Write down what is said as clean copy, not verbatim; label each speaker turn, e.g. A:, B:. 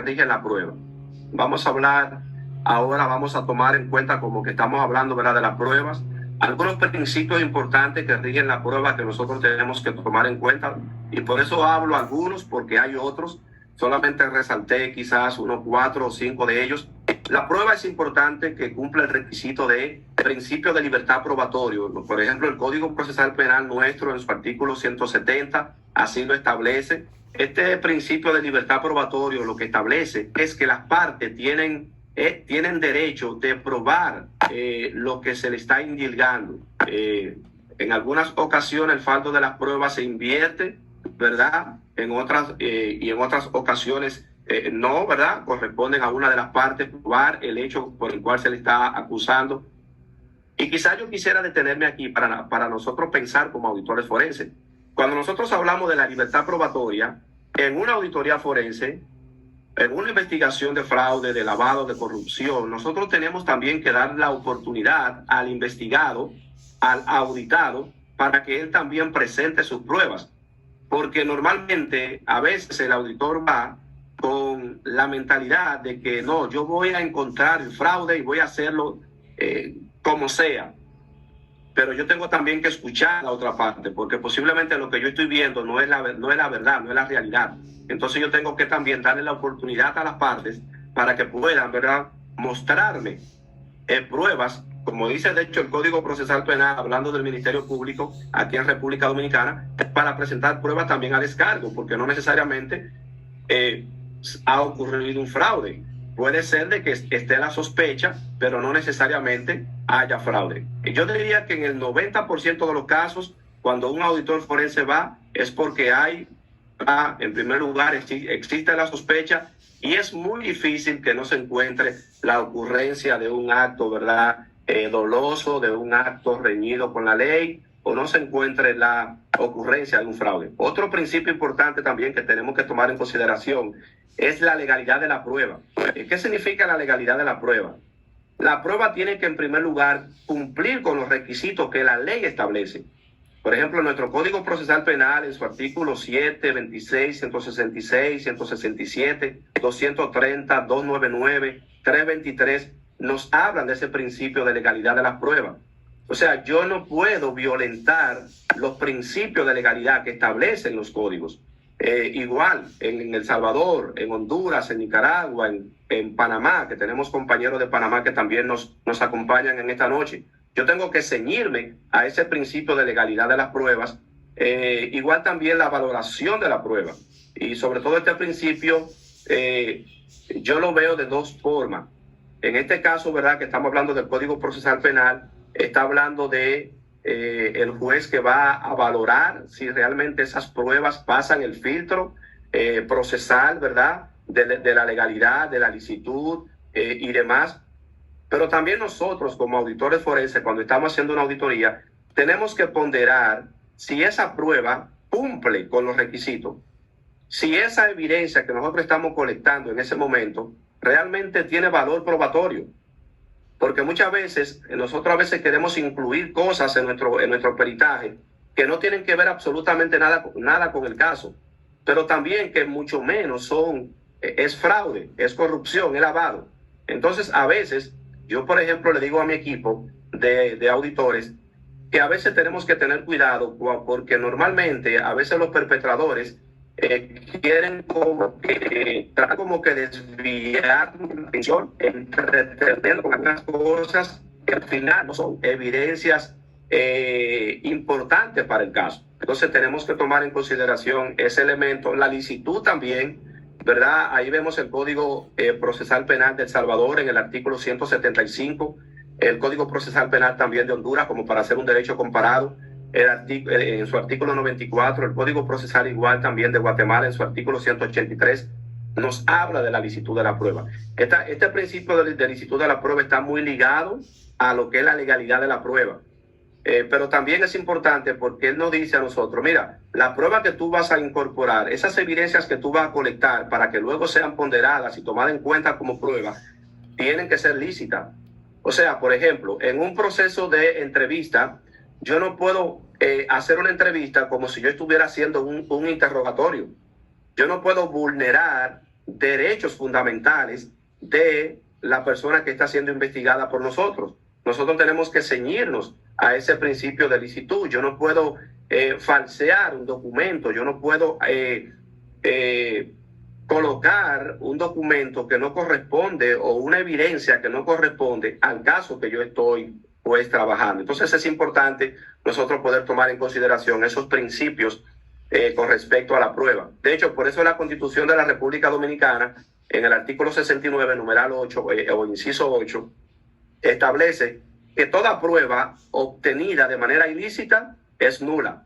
A: rigen la prueba. Vamos a hablar ahora, vamos a tomar en cuenta, como que estamos hablando, ¿verdad?, de las pruebas, algunos principios importantes que rigen la prueba que nosotros tenemos que tomar en cuenta, y por eso hablo algunos, porque hay otros. Solamente resalté quizás unos 4 o 5 de ellos. La prueba es importante que cumpla el requisito de principio de libertad probatorio. Por ejemplo, el Código Procesal Penal nuestro, en su artículo 170, así lo establece. Este principio de libertad probatorio lo que establece es que las partes tienen derecho de probar lo que se le está indilgando. En algunas ocasiones el faldo de las pruebas se invierte, ¿verdad? En otras ocasiones no, ¿verdad? Corresponden a una de las partes probar el hecho por el cual se le está acusando. Y quizás yo quisiera detenerme aquí para nosotros pensar como auditores forenses. Cuando nosotros hablamos de la libertad probatoria, en una auditoría forense, en una investigación de fraude, de lavado, de corrupción, nosotros tenemos también que dar la oportunidad al investigado, al auditado, para que él también presente sus pruebas. Porque normalmente a veces el auditor va con la mentalidad de que no, yo voy a encontrar el fraude y voy a hacerlo como sea. Pero yo tengo también que escuchar la otra parte, porque posiblemente lo que yo estoy viendo no es la verdad, no es la realidad. Entonces yo tengo que también darle la oportunidad a las partes para que puedan, ¿verdad?, mostrarme pruebas, como dice de hecho el Código Procesal Penal, hablando del Ministerio Público aquí en República Dominicana, para presentar pruebas también a descargo, porque no necesariamente ha ocurrido un fraude. Puede ser de que esté la sospecha, pero no necesariamente haya fraude. Yo diría que en el 90% de los casos, cuando un auditor forense va, es porque hay, en primer lugar, existe la sospecha, y es muy difícil que no se encuentre la ocurrencia de un acto, ¿verdad?, doloso, de un acto reñido con la ley, o no se encuentre la ocurrencia de un fraude. Otro principio importante también que tenemos que tomar en consideración es la legalidad de la prueba. ¿Qué significa la legalidad de la prueba? La prueba tiene que, en primer lugar, cumplir con los requisitos que la ley establece. Por ejemplo, nuestro Código Procesal Penal, en su artículo 7, 26, 166, 167, 230, 299, 323, nos hablan de ese principio de legalidad de la prueba. O sea, yo no puedo violentar los principios de legalidad que establecen los códigos. Igual en El Salvador, en Honduras, en Nicaragua, en Panamá, que tenemos compañeros de Panamá que también nos acompañan en esta noche. Yo tengo que ceñirme a ese principio de legalidad de las pruebas. Igual también la valoración de la prueba. Y sobre todo este principio, yo lo veo de dos formas. En este caso, ¿verdad?, que estamos hablando del Código Procesal Penal, está hablando de el juez que va a valorar si realmente esas pruebas pasan el filtro procesal, ¿verdad?, de la legalidad, de la licitud y demás. Pero también nosotros, como auditores forenses, cuando estamos haciendo una auditoría, tenemos que ponderar si esa prueba cumple con los requisitos, si esa evidencia que nosotros estamos colectando en ese momento realmente tiene valor probatorio. Porque muchas veces, nosotros a veces queremos incluir cosas en nuestro peritaje que no tienen que ver absolutamente nada con el caso, pero también que mucho menos es fraude, es corrupción, es lavado. Entonces, a veces, yo por ejemplo le digo a mi equipo de auditores que a veces tenemos que tener cuidado, porque normalmente a veces los perpetradores quieren como que desviar la atención, entretener con algunas cosas que al final no son evidencias importantes para el caso. Entonces tenemos que tomar en consideración ese elemento, la licitud también, ¿verdad? Ahí vemos el Código Procesal Penal de El Salvador en el artículo 175, el Código Procesal Penal también de Honduras, como para hacer un derecho comparado. En su artículo 94, el Código Procesal igual también de Guatemala, en su artículo 183, nos habla de la licitud de la prueba. Este principio de licitud de la prueba está muy ligado a lo que es la legalidad de la prueba. Pero también es importante porque él nos dice a nosotros, mira, la prueba que tú vas a incorporar, esas evidencias que tú vas a colectar para que luego sean ponderadas y tomadas en cuenta como prueba, tienen que ser lícitas. O sea, por ejemplo, en un proceso de entrevista, yo no puedo hacer una entrevista como si yo estuviera haciendo un interrogatorio. Yo no puedo vulnerar derechos fundamentales de la persona que está siendo investigada por nosotros. Nosotros tenemos que ceñirnos a ese principio de licitud. Yo no puedo falsear un documento, yo no puedo colocar un documento que no corresponde o una evidencia que no corresponde al caso que yo estoy pues trabajando. Entonces es importante nosotros poder tomar en consideración esos principios con respecto a la prueba. De hecho, por eso la Constitución de la República Dominicana, en el artículo 69, numeral 8 o inciso 8, establece que toda prueba obtenida de manera ilícita es nula.